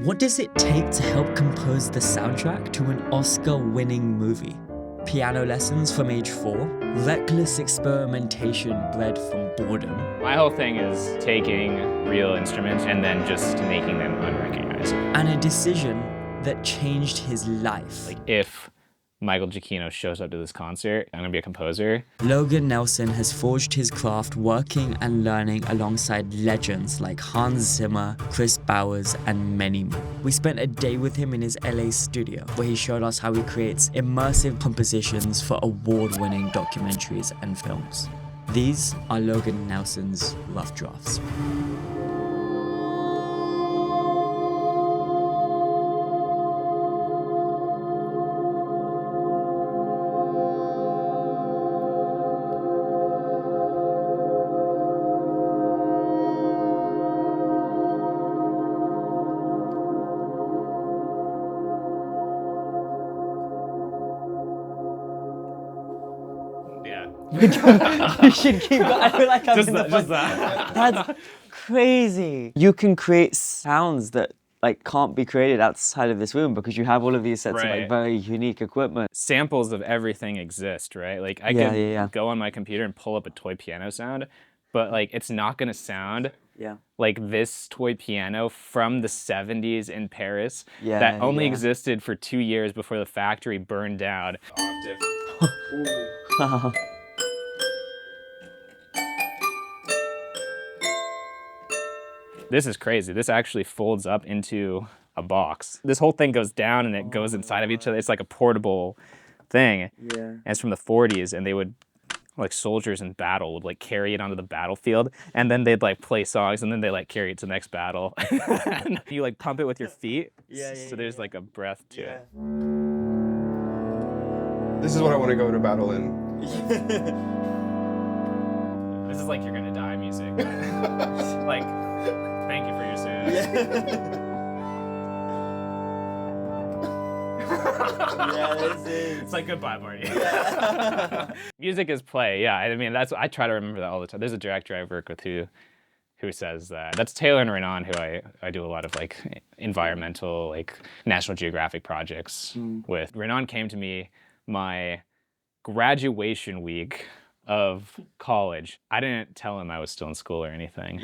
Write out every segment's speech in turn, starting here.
What does it take to help compose the soundtrack to an Oscar-winning movie? Piano lessons from age 4? Reckless experimentation bred from boredom? My whole thing is taking real instruments and then just making them unrecognizable. And a decision that changed his life. Like, if Michael Giacchino shows up to this concert, I'm gonna be a composer. Logan Nelson has forged his craft working and learning alongside legends like Hans Zimmer, Chris Bowers, and many more. We spent a day with him in his LA studio, where he showed us how he creates immersive compositions for award-winning documentaries and films. These are Logan Nelson's rough drafts. You should keep going. I feel like I'm Just in the just that. That's crazy. You can create sounds that like can't be created outside of this room because you have all of these sets of Right. like very unique equipment. Samples of everything exist, right? Like, I Yeah, could yeah, yeah. go on my computer and pull up a toy piano sound, but like, it's not gonna sound Yeah. like this toy piano from the 70s in Paris Yeah, that only yeah. existed for 2 years before the factory burned down. This is crazy. This actually folds up into a box. This whole thing goes down and it goes inside of each other. It's like a portable thing. Yeah. And it's from the 40s, and they would, like, soldiers in battle would like carry it onto the battlefield, and then they'd like play songs, and then they like carry it to the next battle. And you like pump it with your feet. So there's like a breath to it. This is what I want to go to battle in. This is like you're gonna die music. Like, thank you for your service. Yeah, this is. It's like goodbye party. Music is play, yeah. I mean, I try to remember that all the time. There's a director I work with who says that. That's Taylor and Renan, who I do a lot of like environmental, like National Geographic projects with. Renan came to me my graduation week of college. I didn't tell him I was still in school or anything.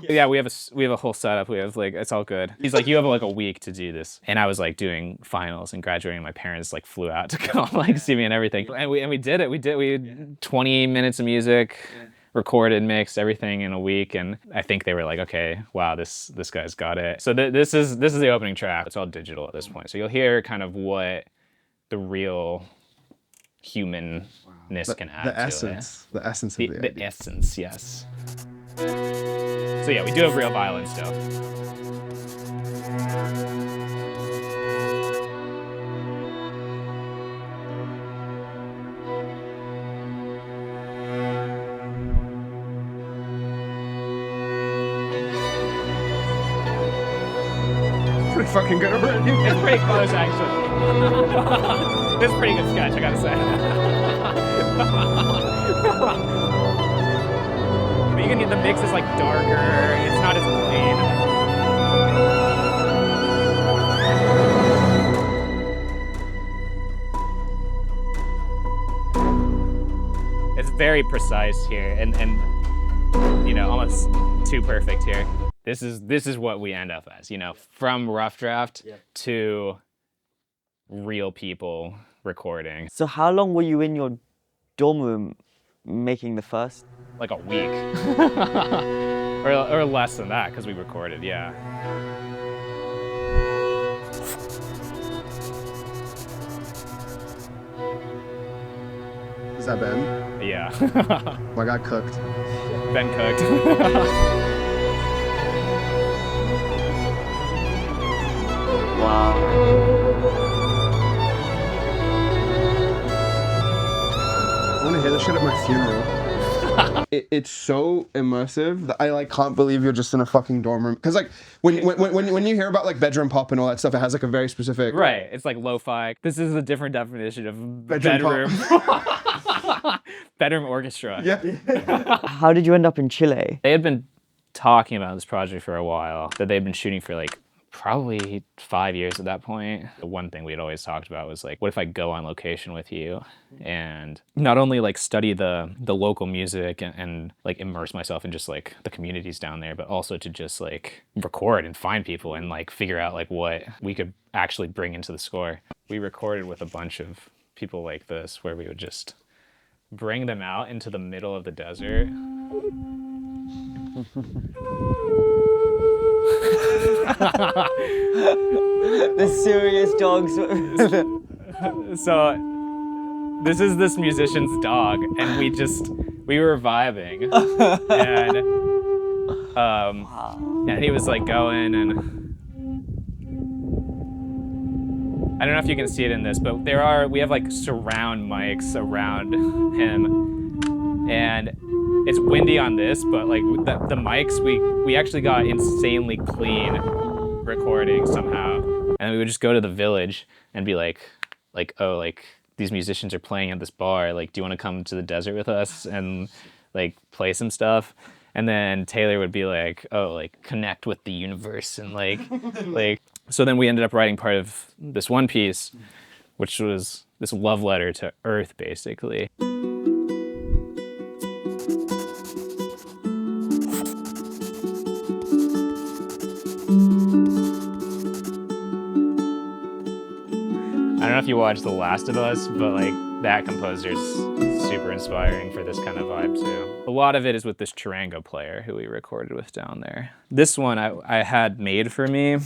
Yeah, we have a whole setup. We have like, it's all good. He's like, you have like a week to do this. And I was like doing finals and graduating. My parents like flew out to come like see me and everything. And we did it. We had 20 minutes of music, recorded, mixed, everything in a week. And I think they were like, okay, wow, this guy's got it. So this is the opening track. It's all digital at this point. So you'll hear kind of what the real humanness can add The to essence. The essence of it. The essence, yes. So yeah, we do have real violin stuff. Pretty fucking good already. It's pretty close, actually. It's a pretty good sketch, I gotta say. But you can get the mix is like darker. It's not as clean. It's very precise here, and you know, almost too perfect here. This is what we end up as, you know, from rough draft to real people recording. So how long were you in your dorm room making the first? Like a week. or less than that, because we recorded, yeah. Is that Ben? Yeah. Well, I got cooked. Ben cooked. Wow. I want to hear this shit at my funeral. It's so immersive that I like can't believe you're just in a fucking dorm room. Because like when you hear about like bedroom pop and all that stuff, it has like a very specific. Right. It's like lo-fi. This is a different definition of Bedroom bedroom orchestra. Yeah. How did you end up in Chile? They had been talking about this project for a while that they'd been shooting for like probably 5 years at that point. The one thing we'd always talked about was like, what if I go on location with you and not only like study the local music and like immerse myself in just like the communities down there, but also to just like record and find people and like figure out like what we could actually bring into the score. We recorded with a bunch of people like this, where we would just bring them out into the middle of the desert. The serious dogs. So this is this musician's dog, and we were vibing, and he was like going, and I don't know if you can see it in this, but we have like surround mics around him, and it's windy on this, but like the mics, we actually got insanely clean recording somehow. And we would just go to the village and be like, oh, like these musicians are playing at this bar. Like, do you want to come to the desert with us and like play some stuff? And then Taylor would be like, oh, like connect with the universe and like. So then we ended up writing part of this one piece, which was this love letter to Earth, basically. I don't know if you watched The Last of Us, but like that composer's super inspiring for this kind of vibe too. A lot of it is with this charango player who we recorded with down there. This one I had made for me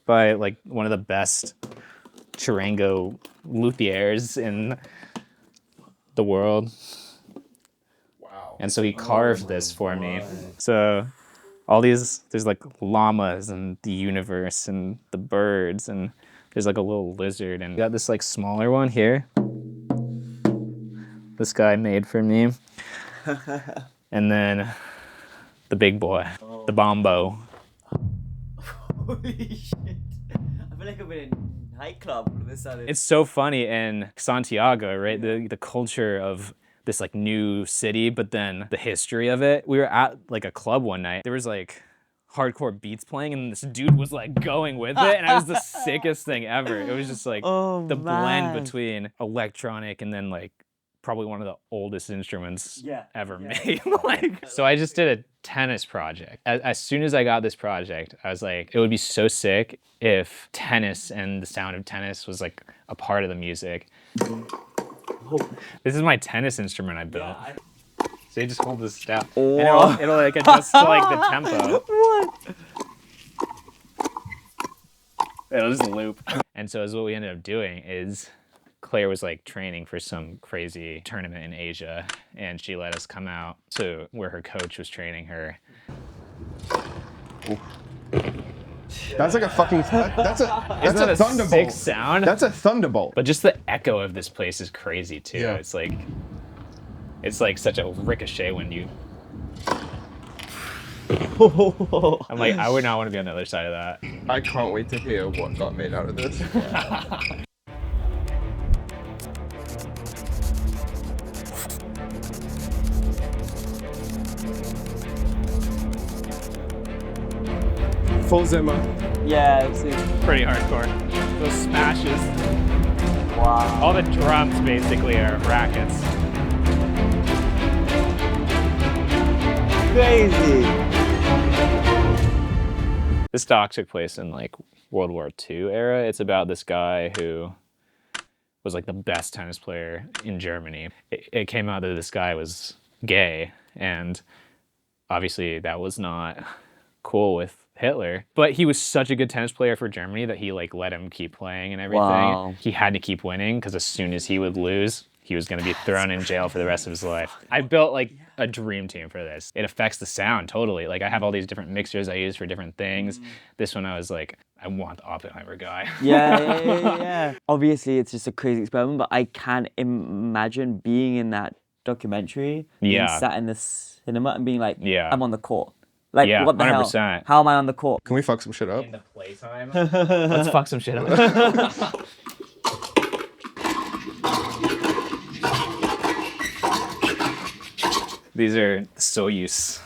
by like one of the best charango luthiers in the world. Wow. And so he carved this for me. So all these, there's like llamas and the universe and the birds, and there's like a little lizard, and got this like smaller one here. This guy made for me. And then the big boy, the bombo. Holy shit. I feel like I'm in a nightclub. It's so funny in Santiago, right? The culture of this like new city, but then the history of it. We were at like a club one night. There was like hardcore beats playing, and this dude was like going with it, and it was the sickest thing ever. It was just like blend between electronic and then like probably one of the oldest instruments ever made. So I just did a tennis project. As soon as I got this project, I was like, it would be so sick if tennis and the sound of tennis was like a part of the music. This is my tennis instrument I built. So you just hold this down, and it'll like adjust to like the tempo. What? It'll just loop. And so what we ended up doing is Claire was like training for some crazy tournament in Asia, and she let us come out to where her coach was training her. That's like a fucking. That's a thunderbolt. Sick sound. That's a thunderbolt. But just the echo of this place is crazy too. Yeah. It's like such a ricochet when you. I'm like, I would not want to be on the other side of that. I can't wait to hear what got made out of this. Full Zimmer. Yeah, it's Pretty hardcore. Those smashes. wow. All the drums basically are rackets. Crazy. This doc took place in like World War II era. It's about this guy who was like the best tennis player in Germany. It came out that this guy was gay, and obviously that was not cool with Hitler. But he was such a good tennis player for Germany that he like let him keep playing and everything. Wow. He had to keep winning because as soon as he would lose, he was going to be thrown in jail for the rest of his life. I built like a dream team for this. It affects the sound totally. Like I have all these different mixers I use for different things. This one I was like, I want the Oppenheimer guy. Yeah. Obviously, it's just a crazy experiment, but I can't imagine being in that documentary, being sat in the cinema and being like, I'm on the court. Like, Yeah, what the 100%. hell? How am I on the court? Can we fuck some shit up? In the playtime. Let's fuck some shit up. These are Soyuz.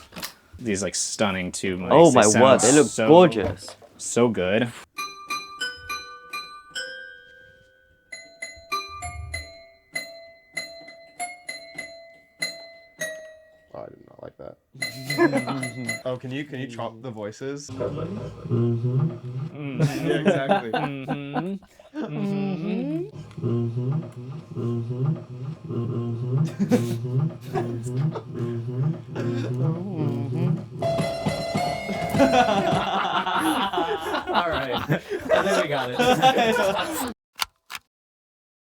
These like stunning tube mics. Oh my sound word, they look gorgeous. So good. Oh, can you chop the voices? Yeah, exactly. All right. I think we got it.